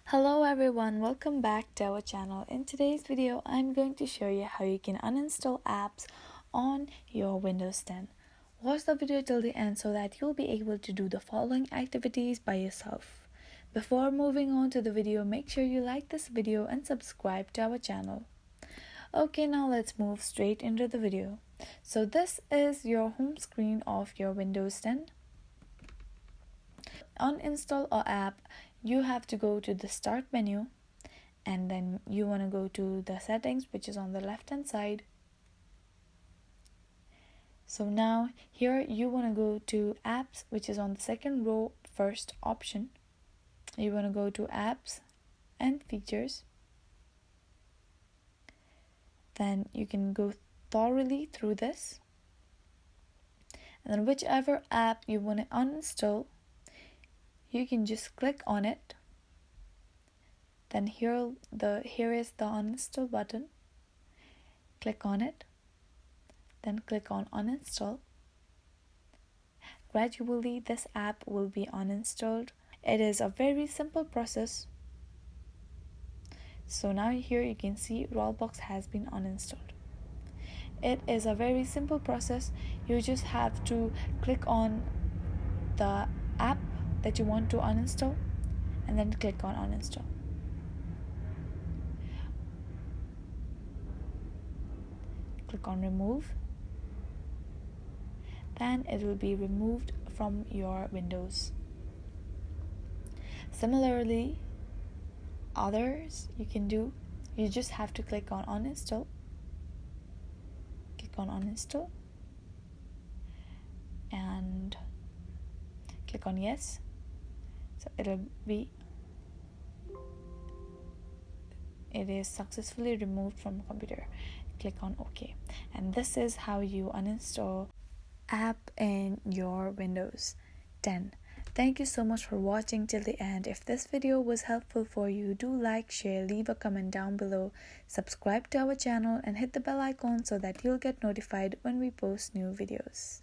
Hello everyone, welcome back to our channel. In today's video, I'm going to show you how you can uninstall apps on your Windows 10. Watch the video till the end so that you'll be able to do the following activities by yourself. Before moving on to the video, make sure you like this video and subscribe to our channel. Okay, now let's move straight into the video. So this is your home screen of your Windows 10. Uninstall an app, you have to go to the start menu and then you want to go to the settings, which is on the left hand side. So now here you want to go to apps, which is on the second row, first option. You want to go to apps and features. Then you can go thoroughly through this, and then whichever app you want to uninstall, you can just click on it. Then here is the uninstall button. Click on it, then click on uninstall. Gradually this app will be uninstalled. It is a very simple process. So now here you can see Rollbox has been uninstalled. It is a very simple process. You just have to click on the app that you want to uninstall and then click on uninstall. Click on remove. Then it will be removed from your Windows. Similarly, others you can do, you just have to click on uninstall. Click on uninstall and click on yes. So it is successfully removed from the computer. Click on OK. And this is how you uninstall app in your Windows 10. Thank you so much for watching till the end. If this video was helpful for you, do like, share, leave a comment down below, subscribe to our channel and hit the bell icon so that you'll get notified when we post new videos.